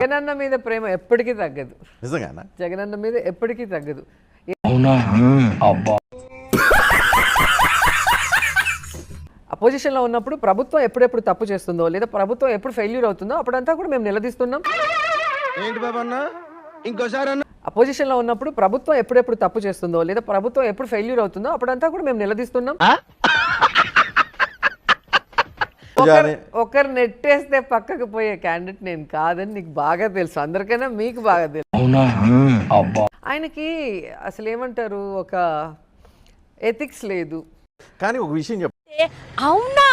జగనన్న మీద ప్రేమ ఎప్పటికీ తగ్గదు. నిజంగానా? జగనన్న మీద ఎప్పటికీ తగ్గదు. అపోజిషన్ లో ఉన్నప్పుడు ప్రభుత్వం ఎప్పుడెప్పుడు తప్పు చేస్తుందో లేదా ప్రభుత్వం ఎప్పుడు ఫెయిల్యూర్ అవుతుందో అప్పుడంతా కూడా మేము నిలదీస్తున్నాం. అపోజిషన్ లో ఉన్నప్పుడు ప్రభుత్వం ఎప్పుడెప్పుడు తప్పు చేస్తుందో లేదా ప్రభుత్వం ఎప్పుడు ఫెయిల్యూర్ అవుతుందో అప్పుడంతా కూడా మేము నిలదీస్తున్నాం. ఒకరు నెట్టేస్తే పక్కకు పోయే క్యాండిడేట్ నేను కాదని నీకు బాగా తెలుసు, అందరికైనా మీకు బాగా తెలుసు. ఆయనకి అసలు ఏమంటారు, ఒక ఎథిక్స్ లేదు. కానీ ఒక విషయం చెప్పు, అవునా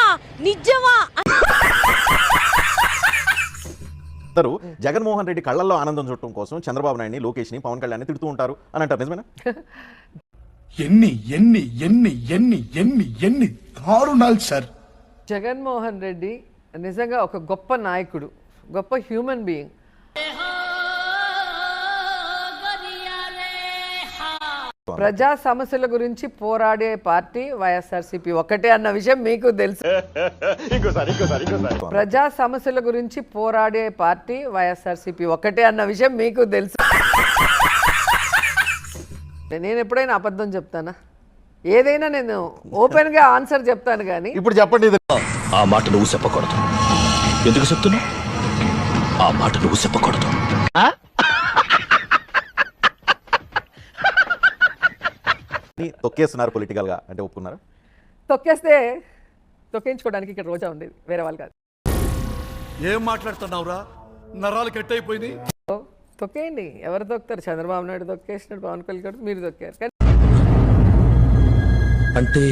నిజమా? జగన్మోహన్ రెడ్డి కళ్ళల్లో ఆనందం చూడటం కోసం చంద్రబాబు నాయుడిని, లోకేష్ ని, పవన్ కళ్యాణ్ తిడుతూ ఉంటారు అని అంటారు. నిజమేనా? ఎన్ని ఎన్ని ఎన్ని ఎన్ని ఎన్ని ఎన్ని దారుణాలు సార్. జగన్మోహన్ రెడ్డి నిజంగా ఒక గొప్ప నాయకుడు, గొప్ప హ్యూమన్ బీయింగ్. ప్రజా సమస్యల గురించి పోరాడే పార్టీ వైఎస్ఆర్సీపీ ఒక్కటే అన్న విషయం మీకు తెలుసు. ప్రజా సమస్యల గురించి పోరాడే పార్టీ వైఎస్ఆర్సీపీ ఒక్కటే అన్న విషయం మీకు తెలుసు. నేను ఎప్పుడైనా అబద్ధం చెప్తానా? ఏదైనా నేను ఓపెన్ గా ఆన్సర్ చెప్తాను. కానీ ఇప్పుడు చెప్పండి, ఆ మాట నువ్వు చెప్పకూడదు. ఎందుకు చెప్తున్నావు? ఆ మాట నువ్వు చెప్పకూడదు. తొక్కేస్తున్నారు పొలిటికల్ గా అంటే ఒప్పుకున్నారు? తొక్కేస్తే తొక్కించుకోవడానికి ఇక్కడ రోజా ఉండేది, వేరే వాళ్ళు కాదు. ఏం మాట్లాడుతున్నావురా? నరాలు కట్ అయిపోయింది. తొక్కేయండి, ఎవరు తొక్కుతారు? చంద్రబాబు నాయుడు తొక్కేసినాడు, పవన్ కళ్యాణ్ మీరు తొక్కారు. కానీ అంటే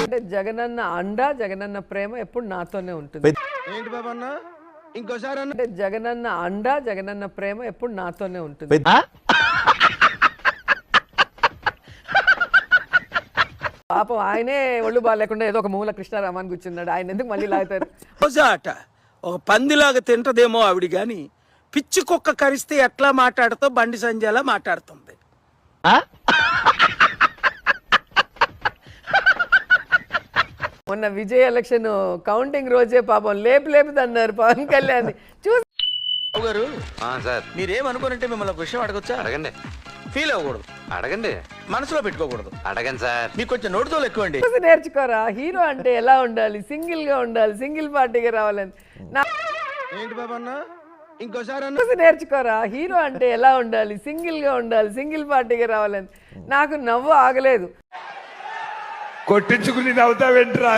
అంటే జగనన్న అండ, జగనన్న ప్రేమ ఎప్పుడు నాతోనే ఉంటుంది. అంటే జగనన్న అండ, జగనన్న ప్రేమ ఎప్పుడు నాతోనే ఉంటుంది. పాపం ఆయనే ఒళ్ళు బాగాలేకుండా ఏదో ఒక మూల కృష్ణారామాన్ని కూర్చున్నాడు. ఆయన ఎందుకు మళ్ళీ లాగుతారు? ఒక పందిలాగా తింటదేమో ఆవిడ గాని, పిచ్చి కుక్క కరిస్తే ఎట్లా మాట్లాడుతూ బండి సంజయ్లా మాట్లాడుతుంది. మొన్న విజయ్ ఎలక్షన్ కౌంటింగ్ రోజే పాపం లేపుదన్నారు పవన్ కళ్యాణ్. గారు మీరేమనుకోనంటే మిమ్మల్ని ఒక విషయం అడగొచ్చా? అడగండి. ఫీల్ అవ్వకూడదు. అడగండి. మనసులో పెట్టుకోకూడదు. అడగండి సార్. మీకు కొంచెం నోటితో ఎక్కువండి. నేర్చుకోరా, హీరో అంటే ఎలా ఉండాలి, సింగిల్ గా ఉండాలి, సింగిల్ పార్టీగా రావాలని. ఏంటి బాబన్నా ఇంకోసారి నేర్చుకోరా, హీరో అంటే ఎలా ఉండాలి, సింగిల్ గా ఉండాలి, సింగిల్ పార్టీగా రావాలని. నాకు నవ్వు ఆగలేదు. కొట్టించుకుని నవ్వుతావేంట్రా?